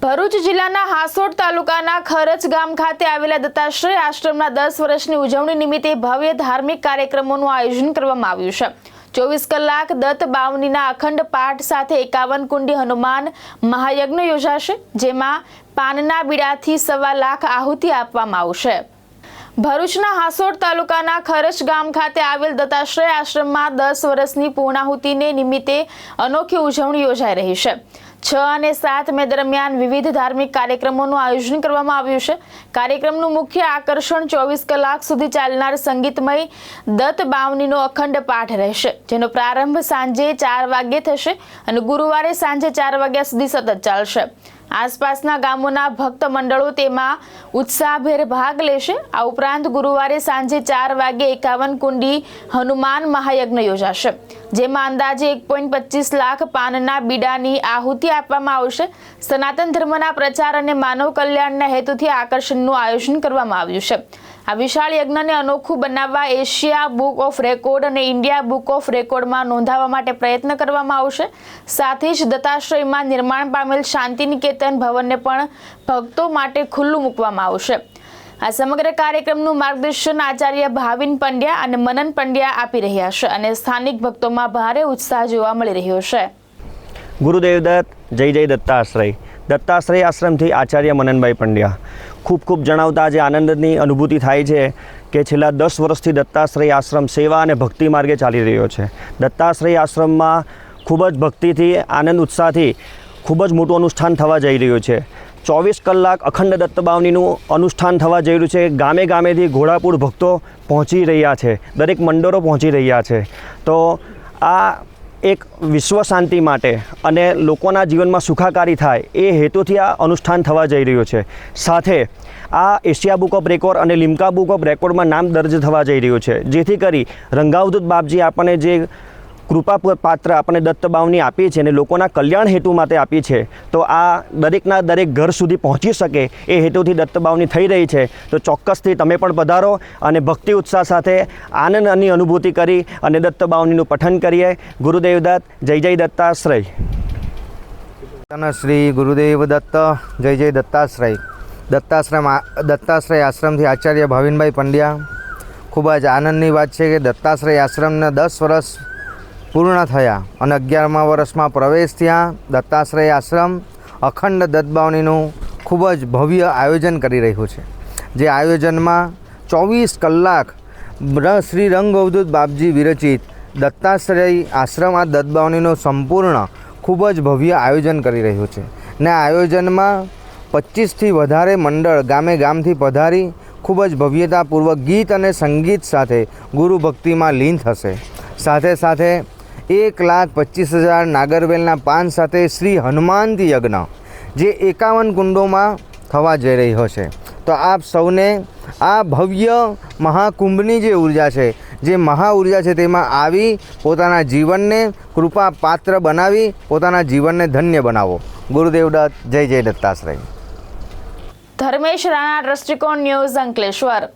ભરૂચ જિલ્લાના હાસોડ તાલુકાના ખરચ ગામ ખાતે આવેલા દત્તાશ્રય આશ્રમના 10 વર્ષની ઉજવણી નિમિત્તે ભવ્ય ધાર્મિક કાર્યક્રમોનું આયોજન કરવામાં આવ્યું છે। 24 કલાક દત્ત બાવનીના અખંડ પાઠ સાથે 51 કુંડી હનુમાન મહાયજ્ઞ યોજાશે, જેમાં પાનના બીડાથી 1.25 લાખ આહુતિ આપવામાં આવશે। ભરૂચના હાસોડ તાલુકાના ખરચ ગામ ખાતે આવેલ દત્તાશ્રય આશ્રમમાં 10 વર્ષની પૂર્ણાહુતિને નિમિત્તે અનોખી ઉજવણી યોજાઈ રહી છે। 6 અને 7 મે દરમિયાન વિવિધ ધાર્મિક કાર્યક્રમોનું આયોજન કરવામાં આવ્યું છે। કાર્યક્રમનું મુખ્ય આકર્ષણ 24 કલાક સુધી ચાલનાર સંગીતમય દત્ત બાવનીનો અખંડ પાઠ રહેશે, જેનો પ્રારંભ સાંજે 4 વાગ્યે થશે અને ગુરુવારે સાંજે 4 વાગ્યા સુધી સતત ચાલશે। આસપાસના ગામોના ભક્ત મંડળો તેમાં ઉત્સાહભેર ભાગ લેશે। આ ઉપરાંત ગુરુવારે સાંજે 4 વાગ્યે 51 કુંડી હનુમાન મહાયજ્ઞ યોજાશે, જેમાં અંદાજે 1.25 લાખ પાનના બીડાની આહુતિ આપવામાં આવશે। સનાતન ધર્મના પ્રચાર અને માનવ કલ્યાણના હેતુથી આકર્ષણનું આયોજન કરવામાં આવ્યું છે। આ વિશાળ યજ્ઞને અનોખું બનાવવા એશિયા બુક ઓફ રેકોર્ડ અને ઇન્ડિયા બુક ઓફ રેકોર્ડમાં નોંધાવવા માટે પ્રયત્ન કરવામાં આવશે। સાથે જ દત્તાશ્રયમાં નિર્માણ પામેલ શાંતિનિકેતન ભવનને પણ ભક્તો માટે ખુલ્લું મૂકવામાં આવશે। આ સમગ્ર કાર્યક્રમનું માર્ગદર્શન આચાર્ય ભાવિન પંડ્યા અને મનન પંડ્યા આપી રહ્યા છે અને સ્થાનિક ભક્તોમાં ભારે ઉત્સાહ જોવા મળી રહ્યો છે। ગુરુદેવ દત્ત જય જય દત્તાશ્રય। દત્તાશ્રય આશ્રમથી આચાર્ય મનનભાઈ પંડ્યા। ખૂબ ખૂબ જણાવતા આજે આનંદની અનુભૂતિ થાય છે કે છેલ્લા 10 વર્ષથી દત્તાશ્રય આશ્રમ સેવા અને ભક્તિ માર્ગે ચાલી રહ્યો છે। દત્તાશ્રય આશ્રમમાં ખૂબ જ ભક્તિથી આનંદ ઉત્સાહથી ખૂબ જ મોટું અનુષ્ઠાન થવા જઈ રહ્યું છે। 24 કલાક અખંડ દત્ત બાવનીનું અનુષ્ઠાન થવા જઈ રહ્યું છે। ગામે ગામેથી ઘોડાપુર ભક્તો પહોંચી રહ્યા છે, દરેક મંડળો પહોંચી રહ્યા છે। તો આ એક વિશ્વ શાંતિ માટે અને લોકોના જીવનમાં સુખાકારી થાય એ હેતુથી આ અનુષ્ઠાન થવા જઈ રહ્યું છે। સાથે આ એશિયા બુક ઓફ રેકોર્ડ અને લિમ્કા બુક ઓફ રેકોર્ડમાં નામ દર્જ થવા જઈ રહ્યું છે, જેથી કરી રંગાવધૂત બાપજી આપણને જે કૃપા પાત્ર આપણે દત્ત બાવની આપી છે અને લોકોના કલ્યાણ હેતુ માટે આપી છે, તો આ દરેકના દરેક ઘર સુધી પહોંચી શકે એ હેતુથી દત્ત બાવની થઈ રહી છે। તો ચોક્કસથી તમે પણ પધારો અને ભક્તિ ઉત્સાહ સાથે આનંદની અનુભૂતિ કરી અને દત્ત બાવનીનું પઠન કરીએ। ગુરુદેવ દત્ત જય જય દત્તાશ્રય। શ્રી ગુરુદેવ દત્ત જય જય દત્તાશ્રય। દત્તાશ્રય આશ્રમથી આચાર્ય ભાવિનભાઈ પંડ્યા। ખૂબ જ આનંદની વાત છે કે દત્તાશ્રય આશ્રમના 10 વર્ષ પૂર્ણ થયા અને 11મા વર્ષમાં પ્રવેશ થયા। દત્તાશ્રય આશ્રમ અખંડ દત્તબાવનીનું ખૂબ જ ભવ્ય આયોજન કરી રહ્યું છે, જે આયોજનમાં 24 કલાક શ્રી રંગ અવધૂત બાપજી વિરચિત દત્તાશ્રય આશ્રમ આ દત્તબાવનીનું સંપૂર્ણ ખૂબ જ ભવ્ય આયોજન કરી રહ્યું છે ને આ આયોજનમાં 25થી વધારે મંડળ ગામે ગામથી પધારી ખૂબ જ ભવ્યતાપૂર્વક ગીત અને સંગીત સાથે ગુરુ ભક્તિમાં લીન થશે। સાથે સાથે 1,25,000 નાગરવેલના પાન સાથે શ્રી હનુમાનથી યજ્ઞ જે 51 કુંડોમાં થવા જઈ રહ્યો છે। તો આપ સૌને આ ભવ્ય મહાકુંભની જે ઉર્જા છે, જે મહા ઉર્જા છે, તેમાં આવી પોતાના જીવનને કૃપા પાત્ર બનાવી પોતાના જીવનને ધન્ય બનાવો। ગુરુદેવ દત્ત જય જય દત્તાશ્રય। ધર્મેશ રાણા, દ્રષ્ટિકોણ ન્યૂઝ, અંકલેશ્વર।